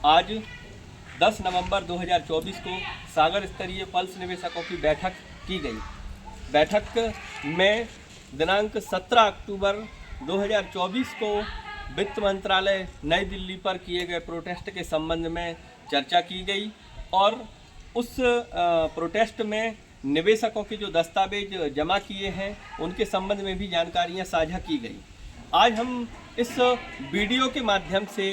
आज 10 नवंबर 2024 को सागर स्तरीय पल्स निवेशकों की बैठक की गई। बैठक में दिनांक 17 अक्टूबर 2024 को वित्त मंत्रालय नई दिल्ली पर किए गए प्रोटेस्ट के संबंध में चर्चा की गई और उस प्रोटेस्ट में निवेशकों के जो दस्तावेज जमा किए हैं उनके संबंध में भी जानकारियां साझा की गई। आज हम इस वीडियो के माध्यम से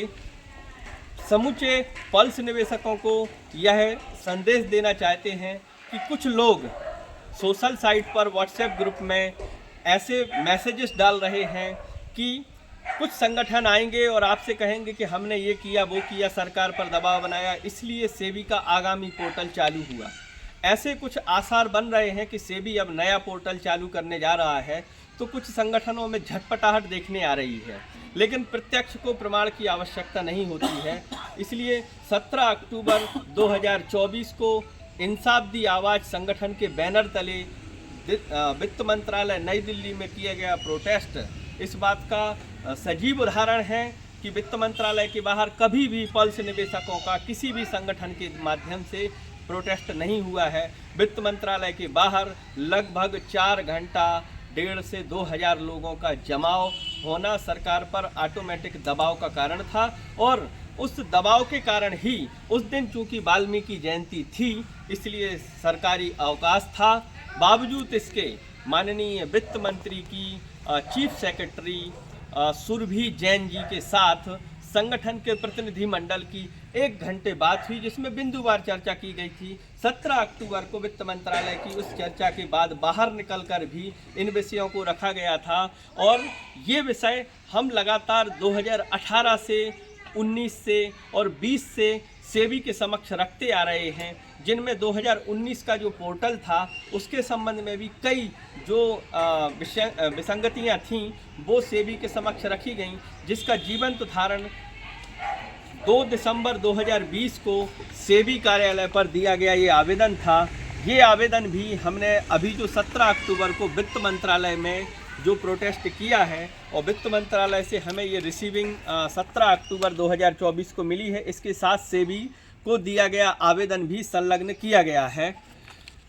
समूचे पल्स निवेशकों को यह संदेश देना चाहते हैं कि कुछ लोग सोशल साइट पर व्हाट्सएप ग्रुप में ऐसे मैसेजेस डाल रहे हैं कि कुछ संगठन आएंगे और आपसे कहेंगे कि हमने ये किया वो किया, सरकार पर दबाव बनाया, इसलिए सेबी का आगामी पोर्टल चालू हुआ। ऐसे कुछ आसार बन रहे हैं कि सेबी अब नया पोर्टल चालू करने जा रहा है, तो कुछ संगठनों में झटपटाहट देखने आ रही है, लेकिन प्रत्यक्ष को प्रमाण की आवश्यकता नहीं होती है। इसलिए 17 अक्टूबर 2024 को इंसाफ दी आवाज़ संगठन के बैनर तले वित्त मंत्रालय नई दिल्ली में किया गया प्रोटेस्ट इस बात का सजीव उदाहरण है कि वित्त मंत्रालय के बाहर कभी भी पल्स निवेशकों का किसी भी संगठन के माध्यम से प्रोटेस्ट नहीं हुआ है। वित्त मंत्रालय के बाहर लगभग 4 घंटा 1,500 से 2,000 लोगों का जमाव होना सरकार पर ऑटोमेटिक दबाव का कारण था और उस दबाव के कारण ही उस दिन चूंकि वाल्मीकि जयंती थी इसलिए सरकारी अवकाश था। बावजूद इसके माननीय वित्त मंत्री की चीफ सेक्रेटरी सुरभि जैन जी के साथ संगठन के प्रतिनिधि मंडल की 1 घंटे बात हुई, जिसमें बिंदुवार चर्चा की गई थी। 17 अक्टूबर को वित्त मंत्रालय की उस चर्चा के बाद बाहर निकलकर भी इन विषयों को रखा गया था और ये विषय हम लगातार 2018 से 19 से और 20 से सेबी के समक्ष रखते आ रहे हैं, जिनमें 2019 का जो पोर्टल था उसके संबंध में भी कई जो विसंगतियां थीं वो सेबी के समक्ष रखी गईं, जिसका जीवंत उदाहरण 2 दिसंबर 2020 को सेबी कार्यालय पर दिया गया ये आवेदन था। ये आवेदन भी हमने अभी जो 17 अक्टूबर को वित्त मंत्रालय में जो प्रोटेस्ट किया है और वित्त मंत्रालय से हमें ये रिसीविंग 17 अक्टूबर 2024 को मिली है, इसके साथ सेबी को दिया गया आवेदन भी संलग्न किया गया है।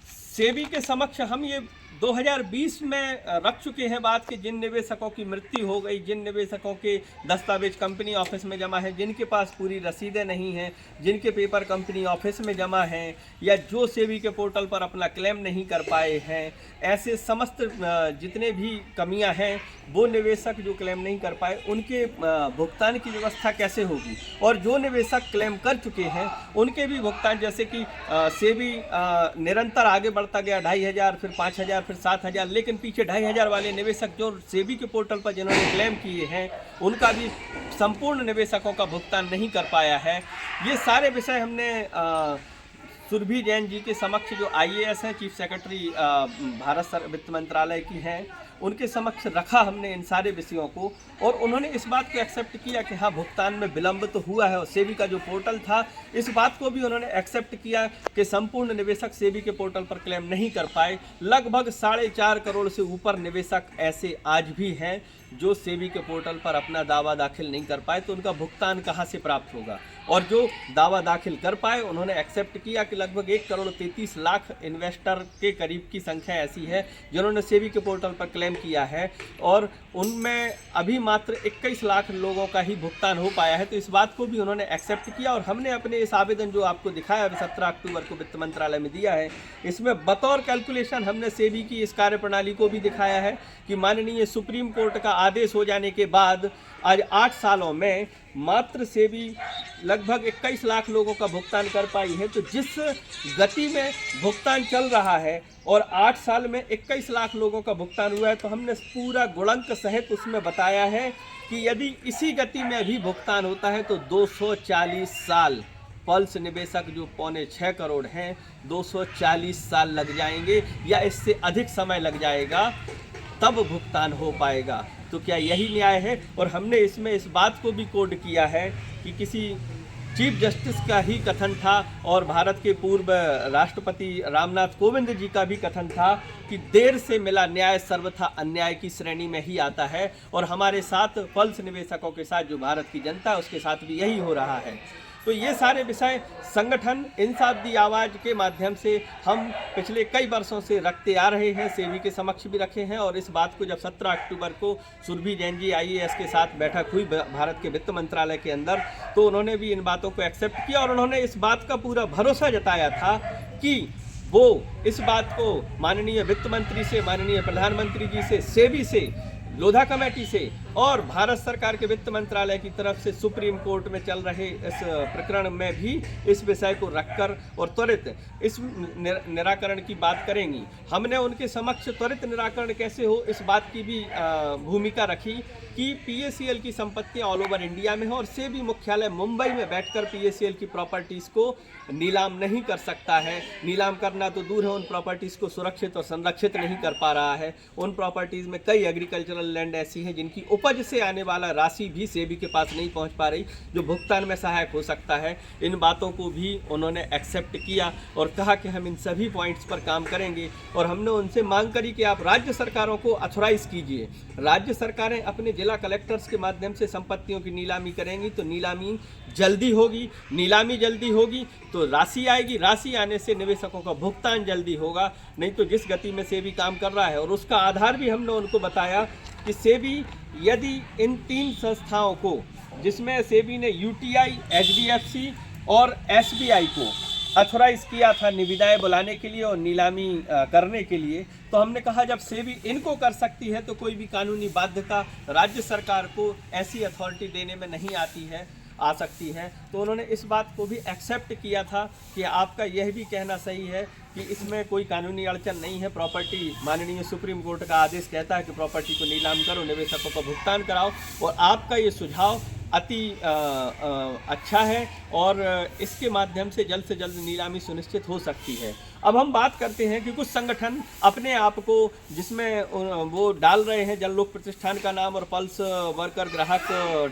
सेबी के समक्ष हम ये 2020 में रख चुके हैं बात कि जिन निवेशकों की मृत्यु हो गई, जिन निवेशकों के दस्तावेज कंपनी ऑफिस में जमा है, जिनके पास पूरी रसीदें नहीं हैं, जिनके पेपर कंपनी ऑफिस में जमा हैं या जो सेबी के पोर्टल पर अपना क्लेम नहीं कर पाए हैं, ऐसे समस्त जितने भी कमियां हैं वो निवेशक जो क्लेम नहीं कर पाए उनके भुगतान की व्यवस्था कैसे होगी और जो निवेशक क्लेम कर चुके हैं उनके भी भुगतान, जैसे कि सेबी निरंतर आगे बढ़ता गया 2,500 फिर 5,000 फिर 7,000, लेकिन पीछे 2,500 वाले निवेशक जो सेबी के पोर्टल पर जिन्होंने क्लेम किए हैं उनका भी संपूर्ण निवेशकों का भुगतान नहीं कर पाया है। ये सारे विषय हमने सुरभि जैन जी के समक्ष जो IAS हैं, चीफ सेक्रेटरी भारत वित्त मंत्रालय की हैं, उनके समक्ष रखा हमने इन सारे विषयों को और उन्होंने इस बात को एक्सेप्ट किया कि हाँ भुगतान में विलंब तो हुआ है और सेबी का जो पोर्टल था इस बात को भी उन्होंने एक्सेप्ट किया कि संपूर्ण निवेशक सेबी के पोर्टल पर क्लेम नहीं कर पाए। लगभग 4.5 करोड़ से ऊपर निवेशक ऐसे आज भी हैं जो सेबी के पोर्टल पर अपना दावा दाखिल नहीं कर पाए, तो उनका भुगतान कहाँ से प्राप्त होगा। और जो दावा दाखिल कर पाए उन्होंने एक्सेप्ट किया कि लगभग 1 करोड़ 33 लाख इन्वेस्टर के करीब की संख्या ऐसी है जिन्होंने सेबी के पोर्टल पर क्लेम किया है और उनमें अभी मात्र 21 लाख लोगों का ही भुगतान हो पाया है। तो इस बात को भी उन्होंने एक्सेप्ट किया और हमने अपने इस आवेदन जो आपको दिखाया 17 अक्टूबर को वित्त मंत्रालय में दिया है, इसमें बतौर कैलकुलेशन हमने सेबी की इस कार्यप्रणाली को भी दिखाया है कि माननीय सुप्रीम कोर्ट का आदेश हो जाने के बाद आज 8 सालों में मात्र सेबी लगभग 21 लाख लोगों का भुगतान कर पाई है। तो जिस गति में भुगतान चल रहा है और 8 साल में 21 लाख लोगों का भुगतान हुआ है, तो हमने पूरा गुणक सहित उसमें बताया है कि यदि इसी गति में भी भुगतान होता है तो 240 साल पल्स निवेशक जो 5.25 करोड़ हैं 240 साल लग जाएंगे या इससे अधिक समय लग जाएगा तब भुगतान हो पाएगा। तो क्या यही न्याय है? और हमने इसमें इस बात को भी कोड किया है कि किसी चीफ जस्टिस का ही कथन था और भारत के पूर्व राष्ट्रपति रामनाथ कोविंद जी का भी कथन था कि देर से मिला न्याय सर्वथा अन्याय की श्रेणी में ही आता है। और हमारे साथ पल्स निवेशकों के साथ जो भारत की जनता है उसके साथ भी यही हो रहा है। तो ये सारे विषय संगठन इंसाफ दी आवाज़ के माध्यम से हम पिछले कई वर्षों से रखते आ रहे हैं, सेबी के समक्ष भी रखे हैं। और इस बात को जब 17 अक्टूबर को सुरभि जैन जी IAS के साथ बैठक हुई भारत के वित्त मंत्रालय के अंदर, तो उन्होंने भी इन बातों को एक्सेप्ट किया और उन्होंने इस बात का पूरा भरोसा जताया था कि वो इस बात को माननीय वित्त मंत्री से, माननीय प्रधानमंत्री जी से, सेबी से, लोधा कमेटी से और भारत सरकार के वित्त मंत्रालय की तरफ से सुप्रीम कोर्ट में चल रहे इस प्रकरण में भी इस विषय को रखकर और त्वरित इस निराकरण की बात करेंगी। हमने उनके समक्ष त्वरित निराकरण कैसे हो इस बात की भी भूमिका रखी कि PACL की संपत्तियां ऑल ओवर इंडिया में हो और सेबी मुख्यालय मुंबई में बैठकर PACL की प्रॉपर्टीज़ को नीलाम नहीं कर सकता है। नीलाम करना तो दूर है, उन प्रॉपर्टीज़ को सुरक्षित और संरक्षित नहीं कर पा रहा है। उन प्रॉपर्टीज़ में कई एग्रीकल्चरल लैंड ऐसी हैं जिनकी उपज से आने वाला राशि भी सेबी के पास नहीं पहुंच पा रही, जो भुगतान में सहायक हो सकता है। इन बातों को भी उन्होंने एक्सेप्ट किया और कहा कि हम इन सभी पॉइंट्स पर काम करेंगे। और हमने उनसे मांग करी कि आप राज्य सरकारों को अथोराइज कीजिए। राज्य सरकारें अपने जिला कलेक्टर्स के माध्यम से संपत्तियों की नीलामी करेंगी तो नीलामी जल्दी होगी, नीलामी जल्दी होगी तो राशि आएगी, राशि आने से निवेशकों का भुगतान जल्दी होगा। नहीं तो जिस गति में सेबी काम कर रहा है, और उसका आधार भी हमने उनको बताया कि सेबी यदि इन 3 संस्थाओं को, जिसमें सेबी ने UTI, HDFC और SBI को अथोराइज किया था निविदाएं बुलाने के लिए और नीलामी करने के लिए, तो हमने कहा जब सेबी इनको कर सकती है तो कोई भी कानूनी बाध्यता राज्य सरकार को ऐसी अथॉरिटी देने में नहीं आ सकती है। तो उन्होंने इस बात को भी एक्सेप्ट किया था कि आपका यह भी कहना सही है कि इसमें कोई कानूनी अड़चन नहीं है। प्रॉपर्टी, माननीय सुप्रीम कोर्ट का आदेश कहता है कि प्रॉपर्टी को नीलाम करो, निवेशकों को भुगतान कराओ, और आपका ये सुझाव अति अच्छा है और इसके माध्यम से जल्द नीलामी सुनिश्चित हो सकती है। अब हम बात करते हैं कि कुछ संगठन अपने आप को, जिसमें वो डाल रहे हैं जल लोक प्रतिष्ठान का नाम और पल्स वर्कर ग्राहक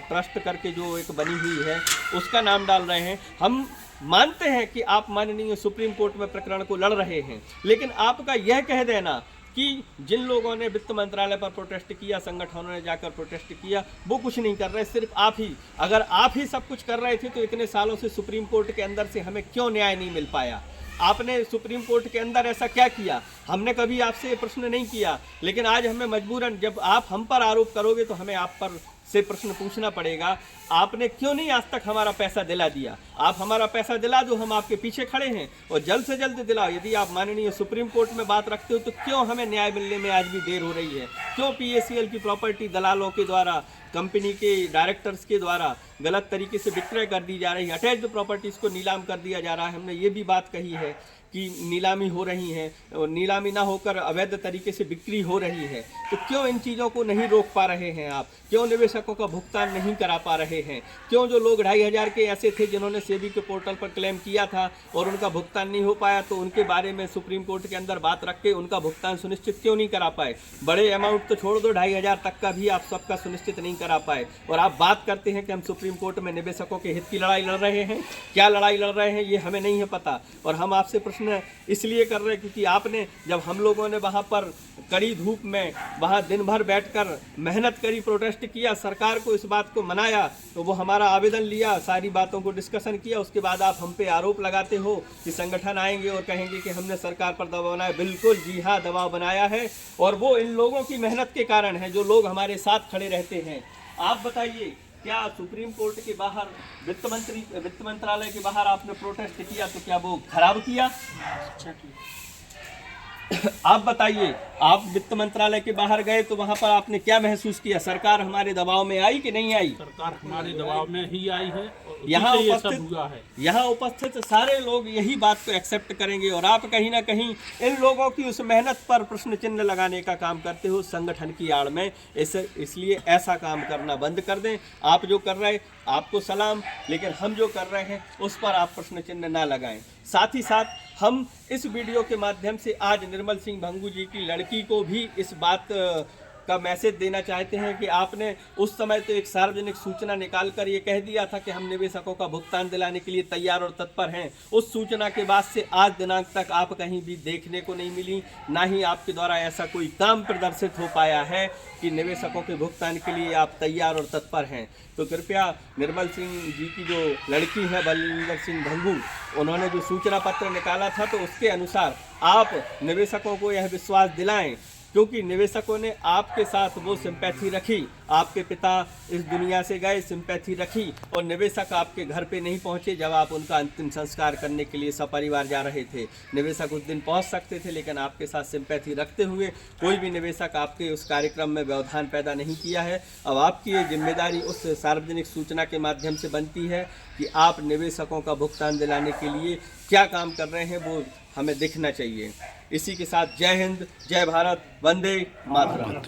ट्रस्ट करके जो एक बनी हुई है उसका नाम डाल रहे हैं। हम मानते हैं कि आप माननीय सुप्रीम कोर्ट में प्रकरण को लड़ रहे हैं, लेकिन आपका यह कह देना कि जिन लोगों ने वित्त मंत्रालय पर प्रोटेस्ट किया, संगठनों ने जाकर प्रोटेस्ट किया, वो कुछ नहीं कर रहे, सिर्फ आप ही। अगर आप ही सब कुछ कर रहे थे तो इतने सालों से सुप्रीम कोर्ट के अंदर से हमें क्यों न्याय नहीं मिल पाया? आपने सुप्रीम कोर्ट के अंदर ऐसा क्या किया? हमने कभी आपसे ये प्रश्न नहीं किया, लेकिन आज हमें मजबूरन, जब आप हम पर आरोप करोगे तो हमें आप पर से प्रश्न पूछना पड़ेगा। आपने क्यों नहीं आज तक हमारा पैसा दिला दिया? आप हमारा पैसा दिला दो, हम आपके पीछे खड़े हैं, और जल्द से जल्द दिलाओ। यदि आप माननीय सुप्रीम कोर्ट में बात रखते हो तो क्यों हमें न्याय मिलने में आज भी देर हो रही है? क्यों PACL की प्रॉपर्टी दलालों के द्वारा, कंपनी के डायरेक्टर्स के द्वारा गलत तरीके से विक्रय कर दी जा रही है? अटैच्ड प्रॉपर्टीज़ को नीलाम कर दिया जा रहा है। हमने ये भी बात कही है कि नीलामी हो रही है और नीलामी ना होकर अवैध तरीके से बिक्री हो रही है। तो क्यों इन चीज़ों को नहीं रोक पा रहे हैं आप? क्यों निवेशकों का भुगतान नहीं करा पा रहे हैं? क्यों जो लोग 2500 के ऐसे थे जिन्होंने सेबी के पोर्टल पर क्लेम किया था और उनका भुगतान नहीं हो पाया, तो उनके बारे में सुप्रीम कोर्ट के अंदर बात रख के उनका भुगतान सुनिश्चित क्यों नहीं करा पाए? बड़े अमाउंट तो छोड़ दो, 2500 तक का भी आप सबका सुनिश्चित नहीं करा पाए, और आप बात करते हैं कि हम सुप्रीम कोर्ट में निवेशकों के हित की लड़ाई लड़ रहे हैं। क्या लड़ाई लड़ रहे हैं ये हमें नहीं है पता, और हम आपसे प्रश्न इसलिए कर रहे हैं क्योंकि आपने, जब हम लोगों ने वहाँ पर कड़ी धूप में वहाँ दिन भर बैठकर मेहनत करी, प्रोटेस्ट किया, सरकार को इस बात को मनाया, तो वो हमारा आवेदन लिया, सारी बातों को डिस्कशन किया, उसके बाद आप हम पे आरोप लगाते हो कि संगठन आएंगे और कहेंगे कि हमने सरकार पर दबाव बनाया। बिल्कुल जी हाँ, दबाव बनाया है, और वो इन लोगों की मेहनत के कारण है जो लोग हमारे साथ खड़े रहते हैं। आप बताइए, क्या सुप्रीम कोर्ट के बाहर, वित्त मंत्रालय के बाहर आपने प्रोटेस्ट किया तो क्या वो खराब किया? अच्छा किया। आप बताइए, आप वित्त मंत्रालय के बाहर गए तो वहां पर आपने क्या महसूस किया? सरकार हमारे दबाव में आई कि नहीं आई? सरकार हमारे दबाव में ही आई है। यहाँ उपस्थित सारे लोग यही बात को एक्सेप्ट करेंगे, और आप कहीं ना कहीं इन लोगों की उस मेहनत पर प्रश्न चिन्ह लगाने का काम करते हो संगठन की आड़ में। इसलिए ऐसा काम करना बंद कर दें। आप जो कर रहे हैं आपको सलाम, लेकिन हम जो कर रहे हैं उस पर आप प्रश्न चिन्ह ना लगाएं। साथ ही साथ हम इस वीडियो के माध्यम से आज निर्मल सिंह भंगू जी की लड़की को भी इस बात का मैसेज देना चाहते हैं कि आपने उस समय तो एक सार्वजनिक सूचना निकालकर ये कह दिया था कि हम निवेशकों का भुगतान दिलाने के लिए तैयार और तत्पर हैं। उस सूचना के बाद से आज दिनांक तक आप कहीं भी देखने को नहीं मिली, ना ही आपके द्वारा ऐसा कोई काम प्रदर्शित हो पाया है कि निवेशकों के भुगतान के लिए आप तैयार और तत्पर हैं। तो कृपया निर्मल सिंह जी की जो लड़की है बलविंदर सिंह भंगू, उन्होंने जो सूचना पत्र निकाला था तो उसके अनुसार आप निवेशकों को यह विश्वास दिलाएं, क्योंकि निवेशकों ने आपके साथ वो सिंपैथी रखी, आपके पिता इस दुनिया से गए, सिंपैथी रखी, और निवेशक आपके घर पे नहीं पहुंचे जब आप उनका अंतिम संस्कार करने के लिए सपरिवार जा रहे थे। निवेशक उस दिन पहुंच सकते थे, लेकिन आपके साथ सिंपैथी रखते हुए कोई भी निवेशक आपके उस कार्यक्रम में व्यवधान पैदा नहीं किया है। अब आपकी ये जिम्मेदारी उस सार्वजनिक सूचना के माध्यम से बनती है कि आप निवेशकों का भुगतान दिलाने के लिए क्या काम कर रहे हैं, वो हमें दिखना चाहिए। इसी के साथ जय हिंद, जय भारत, वंदे मातरम।